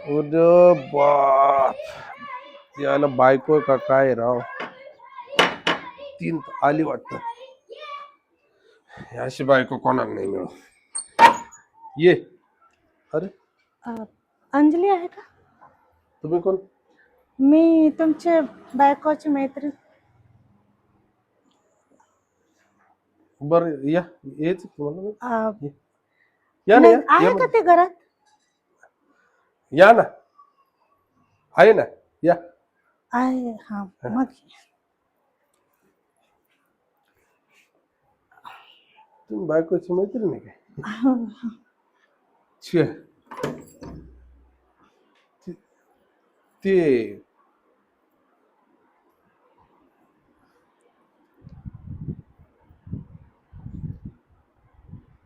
अरे बाप, याला बायको का काय राव. तीन आली वाटत. अशी बायको कोणाला नाही मिळू. ये. अरे अंजली आहे का? तुम्ही कोण? मी तुमच्या बायकोची मैत्रीण. बर या, येच तुम्हाला. अ, या ना, नाही, या आहे का ते घरात? या ना, आहे ना, या. आहे, हा. मग तुम्ही बायकोची मैत्रीण आहे काय? हो. छे. ते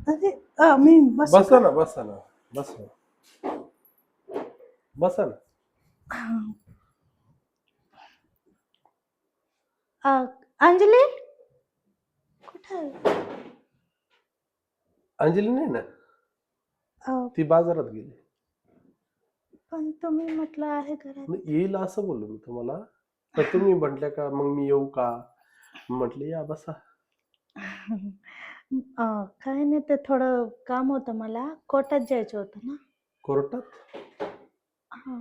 अरे मी बसू बसा का? ना, बसा ना, बसा, बसा ना. अ, अंजली कुठे आहे? अंजली नाही ना, ती बाजारात गेली. पण तुम्ही म्हटलं आहे घरात. येईल असं बोललो मी तुम्हाला, तर तुम्ही म्हटल्या का मग मी येऊ का? म्हटले या, बसा. काही नाही, ते थोडं काम होतं, मला कोर्टात जायचं होतं ना. कोर्टात? हा,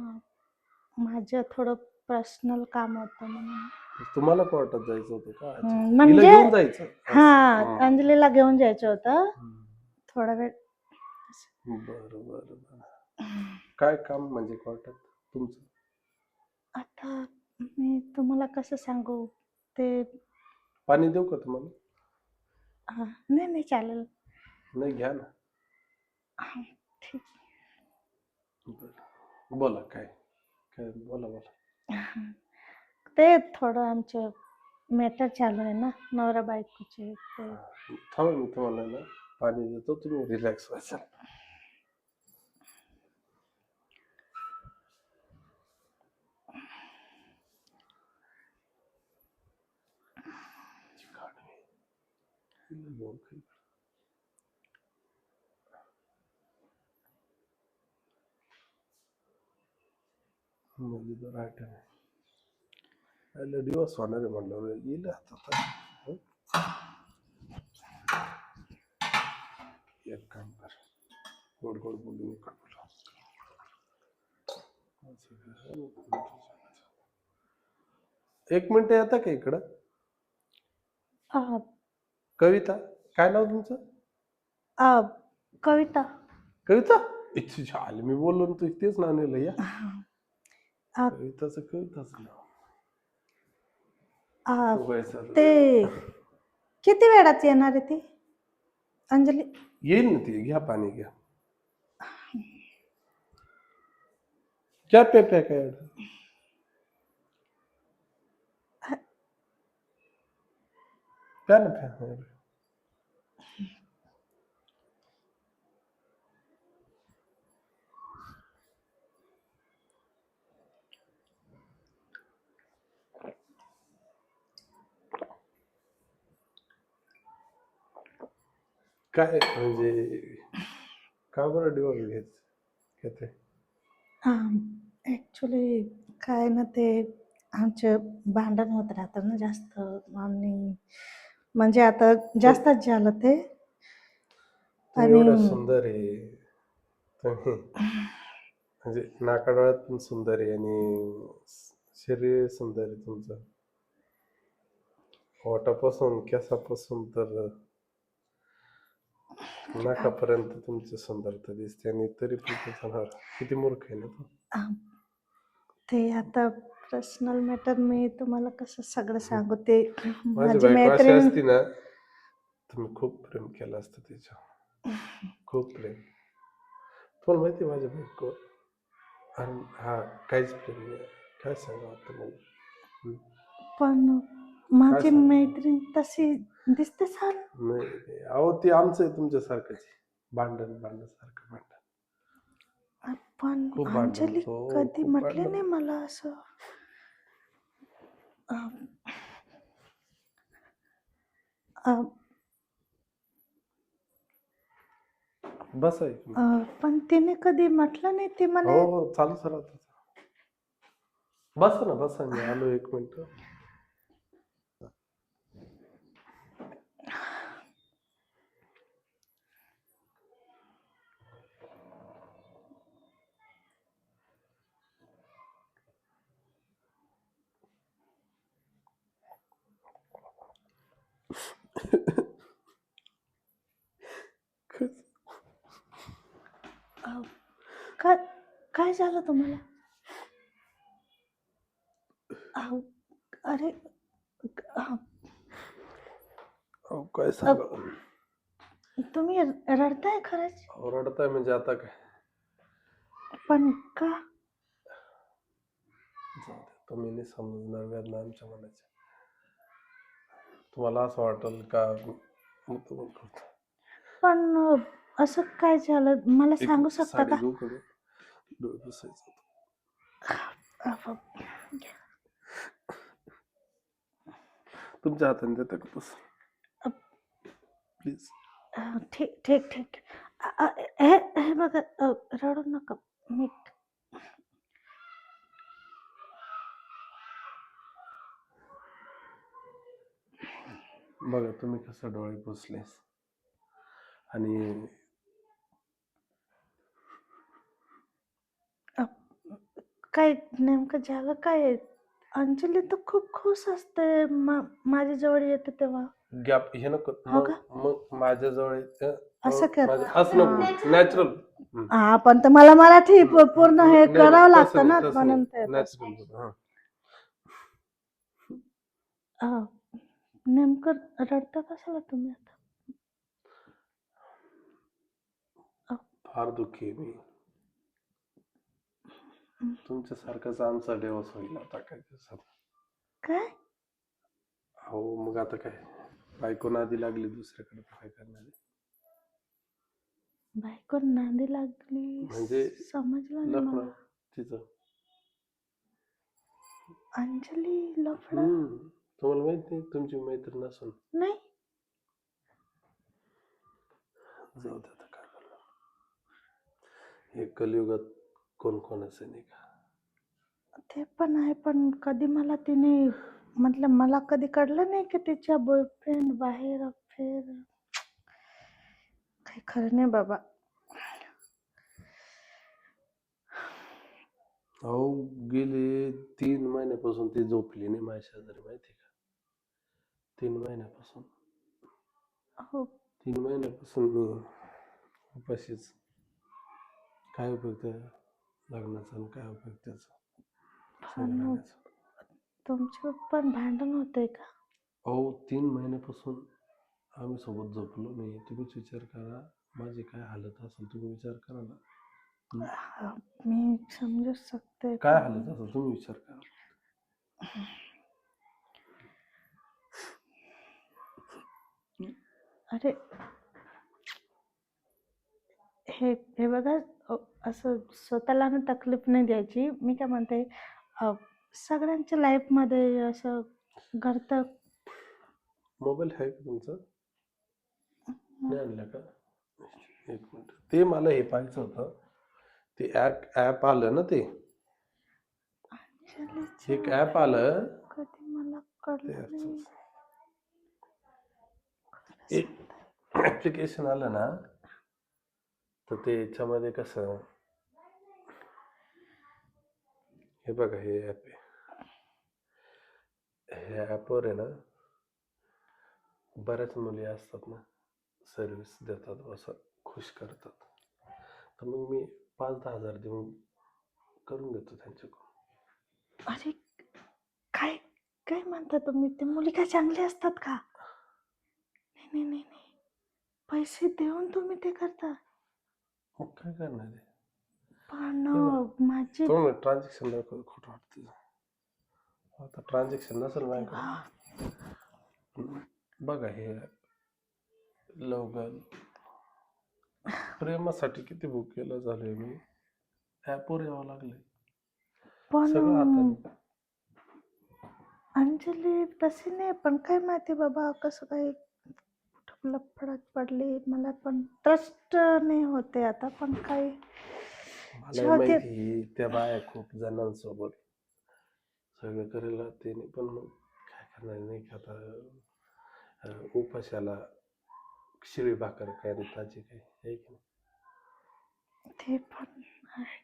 माझं थोडं पर्सनल काम होतं म्हणून. तुम्हाला कोर्टात जायचं होतं का? अच्छा. हिला म्हणजे घेऊन जायचं? हा, अंजलीला घेऊन जायचं होतं थोडा वेळ. बरं बरं बरं. काय काम म्हणजे कोर्टात तुमचं? आता मी तुम्हाला कसं सांगू ते. पाणी देऊ का तुम्हाला? नाही नाही, चालेल. नाही, घ्या ना. ठीक. बरं, बोला. काय काय बोला बोला. ते थोडं आमचं मॅटर चालू आहे ना, नवरा बायकोचे. ते थांबा, मी तुम्हाला ना पाणी देतो, तुम्ही रिलॅक्स व्हायचं. दिवस होणार आहे म्हणलं, येईल आता. एक काम कर, गोड गोड बोलू नका. एक मिनिट येता का इकडं? कविता, काय नाव तुमचं? कविता. कविता? इच्छा आली, मी बोललो ना, तू तेच नाव नेलं. या, कविताच नाव. ते किती वेळात येणार आहे ती अंजली? येईल ना ती, घ्या पाणी घ्या. क्या पे काय प्या ना, प्या. काय म्हणजे का बरं डिवोर्स घेते? ॲक्च्युली काय ना, ते आमचं भांडण होत राहतं ना जास्त, आणि म्हणजे आता जास्तच झालं ते. तुम्ही एवढं सुंदर आहे, तुम्ही म्हणजे नाकाडोळ्यात पण सुंदर आहे आणि शरीर सुंदर आहे तुमचं, ओठापासून केसापासून तर नाकापर्यंत तुमची सुंदरता दिसते, आणि तरी पण तुमचा किती मूर्ख आहे ना तो. ते आता पर्सनल मॅटर मी तुम्हाला कसं सगळं सांगू. ते माझी माझी बायको अशी मैत्रीण. असती ना, तुम्ही खूप प्रेम केलं असतं तिच्या, खूप प्रेम. तुम्हाला माहिती माझ्या बायको, हा काहीच प्रेम नाही. काय सांगा आता मला. पण माझी मैत्रीण तशी दिसते सर. नाही, अहो ती आमचं आहे तुमच्यासारखंच, भांडण सारखं भांडण. पण खूप भांडण अंजली होतो, कधी खूप म्हटले भांडण. नाही मला असं. बसा एक मिनिट. पण तिने कधी म्हटलं नाही ती हो म्हणे हो चालूच राहत. बसा ना बसा, मी आलो एक मिनिट. अ, काय काय झालं तुम्हाला? अहो, अरे अ, अहो काय अ, सांगा. तुम्ही रडताय खरंच? रडताय म्हणजे आता काय. पण का? जाऊ दे, तुम्ही नाही समजणार वेदना आमच्या मनाच्या. तुम्हाला असं वाटेल का मुद्दामून करतो. पण असं काय झालं मला एक सांगू शकता साडी का? घेऊ का मी? डोळे पुसायचं अ, तुमच्या हाताने देता का पुस अ, प्लीज. ठीक ठीक ठीक. हे हे बघा, रडू नका. मी बघा तुम्ही कसं डोळे पुसलेस आणि अ, काय नेमकं झालं काय आहे? अंजली तर खूप खुश असते माझ्या जवळ येते तेव्हा. गॅप हे नको. हो मग का? मग माझ्या जवळ असं कर. असं नको, नॅचरल. हा पण तर मला मराठी पूर्ण हे करावं लागतं ना, म्हणून ते तसं. नॅचरल. अ, नेमकं रडता कशाला तुम्ही आता? अ, फार दुःखी आहे मी. तुमच्यासारखाच आमचा दिवस होईल आता काही दिवसात. काय? हो मग आता काय, बायको नादी लागली दुसऱ्याकडे तर काय करणार आहे? बायको नांदी लागली? म्हणजे समजलं नाही लफडं मला. तिचं. अंजली लफडं? तुम्हाला माहित नाही तुमची मैत्रीण असून? नाही. जाऊ दे आता काय करणार. हे कलियुगात कोण कोणाचं नाही का. ते पण आहे, पण कधी मला तिने म्हटलं, मला कधी कळलं नाही की तिच्या बॉयफ्रेंड बाहेर अफेअर. काही खरं नाही बाबा. अहो गेले 3 महिन्यापासून ती झोपली नाही माझ्या शेजारी, माहिती का? 3 महिन्यापासून. हो. 3 महिन्यापासून मी उपाशीच. काय उपयोग त्या लग्नाचा आणि काय उपयोग त्याचा संग पण राहण्याचा. तुमचे पण भांडण होतंय का? अहो 3 महिन्यापासून आम्ही सोबत झोपलो नाही. तुम्हीच विचार करा माझी काय हालत असेल, तुम्ही विचार करा ना. मी समजू शकते काय पण हालत असेल तुम्ही विचार करा. अरे हे हे बघा, असं स्वतःला ना तकलीफ नाही द्यायची. मी काय म्हणते, सगळ्यांच्या लाईफमध्ये असं घडतं. मोबाईल आहे का तुमचा? नाही आणला का? एक मिनिट, ते मला हे पाहायचं होतं. ते ऍप आलं ना, ते अंजलीच्या एक ऍप आलं कधी मला ते कळलं नाही. एक ऍप्लिकेशन आलं ना, तर ते याच्यामध्ये कसं, हे बघा हे ऍप आहे. ह्या ऍपवर आहे ना बऱ्याच मुली असतात ना, सर्व्हिस देतात, असं खुश करतात. तर मग मी 5-10 हजार देऊन करून घेतो त्यांच्याकडून. अरे काय काय म्हणता तुम्ही? ते मुली काय चांगले असतात का? नाही नाही नाही नाही. पैसे देऊन तुम्ही ते करता? मग काय करणार आहे? पण हे बघ, माझी तुम्हाला ट्रान्झॅक्शन दाखव, खोटं वाटतं. आता ट्रान्झॅक्शन नसेल तेव्हा माझ्याकडे. बघा हे लवकर प्रेमासाठी किती बुक केलं झालंय मी. ऍपवर यावं लागलंय पण सगळं हाताने. अंजली तशी नाही, पण काय माहिती बाबा कसं काय लफड्यात पडली. मला पण ट्रस्ट नाही होते आता, पण काही मलाही जाऊ दे. माहिती त्या बाया खूप जणांसोबत सगळं करेल राहते पण मग काय करणार नाही का आता उपाशाला शिळी भाकर काय आणि ताजी काय आहे की नाही. ते पण आहे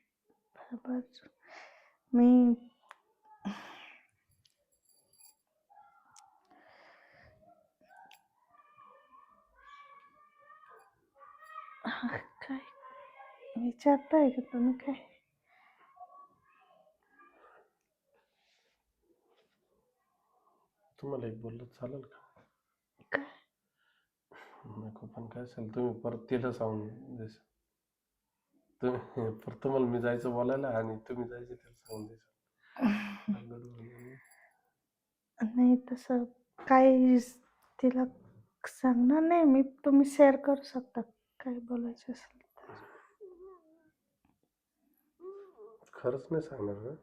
बरोबर. मी काय विचारताय का तुम्ही काय? तुम्हाला एक बोललं चालेल का? काय? नको पण काय असेल तुम्ही परत तिला सांगून द्यायचं. तुम्ही परत तुम्हाला मी जायचं बोलायला आणि तुम्ही जायचं त्याला सांगून द्यायचं. भानगड होईल. नाही तसं काही तिला सांगणार नाही मी. तुम्ही शेअर करू शकता काय बोलायचं असेल तर. खरंच नाही सांगणार का?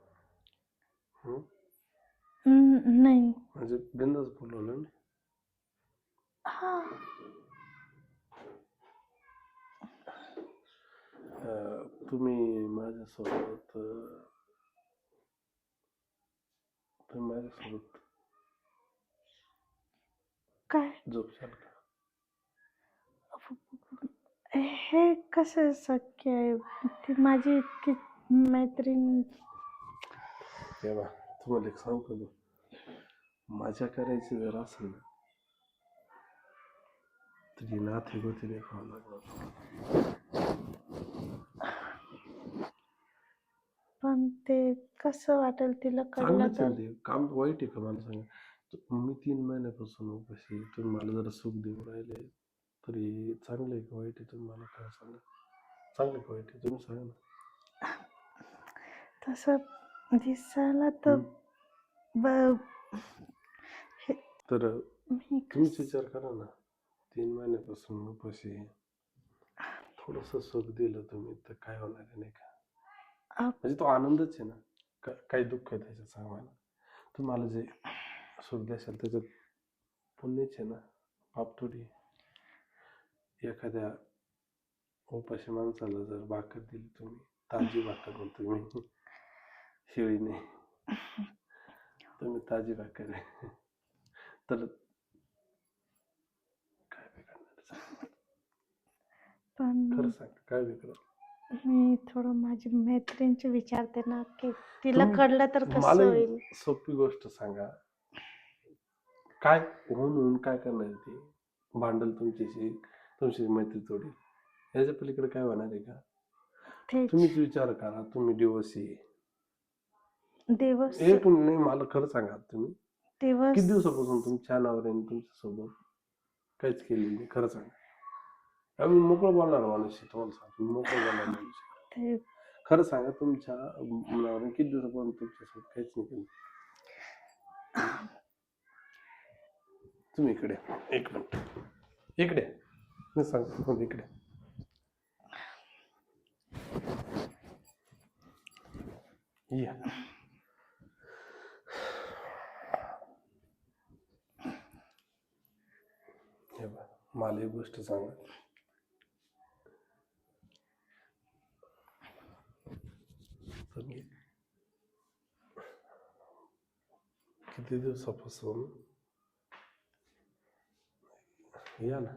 नाही. म्हणजे बिंदास बोलवलं ना. हा तुम्ही माझ्यासोबत तुम्ही माझ्यासोबत काय? झोपशाल का? हे कसं शक्य आहे? ती माझी इतकी मैत्रीण. तेव्हा तुम्हाला एक सांगू का मी? मजा करायची जर असेल ना तुझी नाथे गोती देखावं लागणार. पण ते कसं वाटेल तिला कळलं चांगलंच तर? आहे ते काम वाईट आहे का मला सांगा. मी 3 महिन्यापासून उपाशी तुम्ही मला जरा सुख देऊ राहिले तरी चांगलं आहे का वाईट आहे तुम्ही मला काय सांगा. चांगलं का वाईट आहे तुम्ही सांगा ना. तसं दिसायला तर हे तर मी तुम्हीच विचार करा ना. 3 महिन्यापासून उपाशी आहे. थोडंसं सुख दिलं तुम्ही तर काय होणार आहे नाही का? म्हणजे तो आनंदच आहे ना. काही दुःख आहे त्याच्यात सांगा मला. तुम्हाला जे सुख द्याल त्याच्यात पुण्यच आहे ना, पाप थोडी. एखाद्या उपाशी माणसाला जर भाकर दिली तुम्ही, ताजी भाकर म्हणतो मी, शिळी नाही, तुम्ही ताजी भाकर आहे तर काय बिघडणार? पण खरं सांग काय बिघडणार? मी थोडं माझी मैत्रिणीची विचारते ना की तिला कळलं तर कसं मला होईल. एक सोपी गोष्ट सांगा. काय होऊन काय करणार ते? भांडल तुमची मैत्री तोडी. याच्या पलीकडे काय होणार आहे का? तेच तुम्हीच विचार करा. तुम्ही दिवस दिवस एक नाही मला खरं सांगा तुम्ही दिवस किती दिवसापासून तुमच्या नवऱ्याने तुमच्यासोबत काहीच केलेलं नाही. खरं सांगा. आम्ही मोकळं बोलणार माणूस आहे. तुम्हाला सांगतो मोकळं बोलणार माणूस आहे. ते खरं सांगा तुमच्या नवऱ्याने किती दिवसापासून तुमच्यासोबत काहीच नाही केलं. तुम्ही इकडे एक मिनिट इकडे मी सांगतो इकडे या. हे बघ मला एक गोष्ट सांगा. तुम्ही किती दिवसापासून या ना.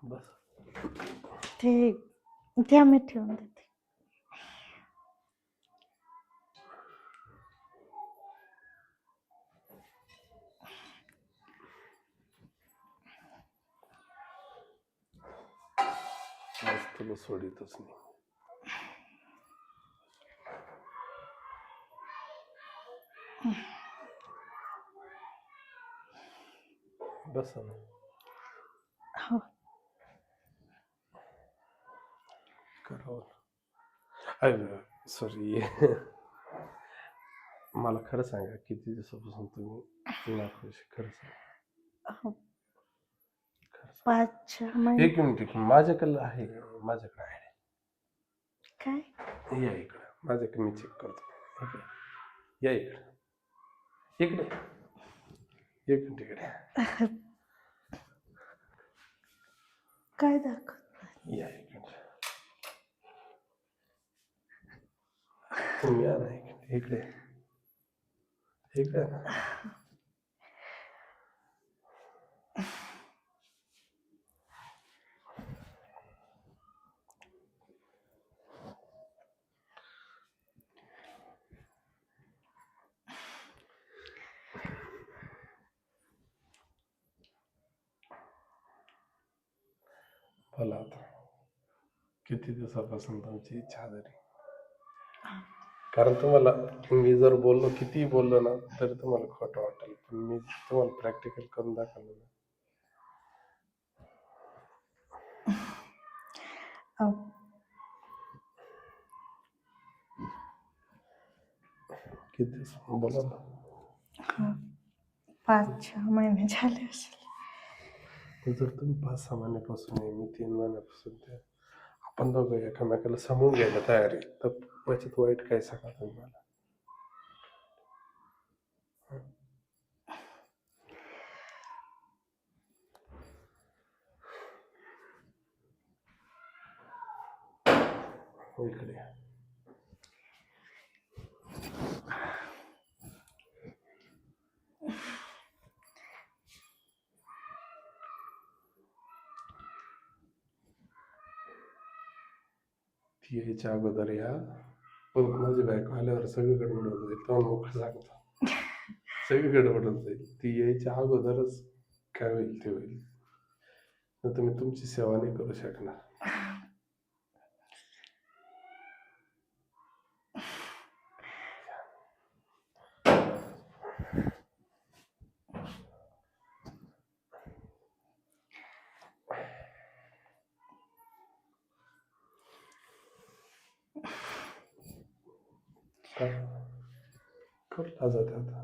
बस ते द्या मी ठेवून देते. आज तुला सोडितच नाही. बस ना. हो करावं. सॉरी मला खरं सांगा किती दिवसापासून तुम्ही नाखुश खरं सांगा. हो खरं सांगा. 5-6 महिने. एक मिनिट माझ्याकडे आहे. काय? या इकडं माझ्याकडे मी चेक करतो. या इकडं इकडे एक मिनिट इकडे काय दाखव या एक मिनिट तुम्ही या ना इकडे इकडे ना बोला आता किती दिवसापासून तुमची इच्छा झाली कारण तुम्हाला मी जर बोललो कितीही बोललो ना तरी तुम्हाला खोटं वाटेल पण मी तुम्हाला प्रॅक्टिकल करून दाखवलं ना अ, किती दिवस बोला ना हा, 5-6 महिने झाले असेल. पण जर तुम्ही 5-6 महिन्यापासून आहे मी 3 महिन्यापासून ते आपण दोघं एकामेकाला समजून घ्यायला तयार आहे तर त्याच्यात वाईट काय सांगा तुम्ही मला इकडे ती यायच्या अगोदर या पण माझी बायको आल्यावर सगळी गडबड होऊन जाईल तेव्हा मोकळं सांगतो सगळी गडबड होऊन जाईल ती यायच्या अगोदरच काय होईल ते होईल नाही तर मी तुमची सेवा नाही करू शकणार का लाजत आता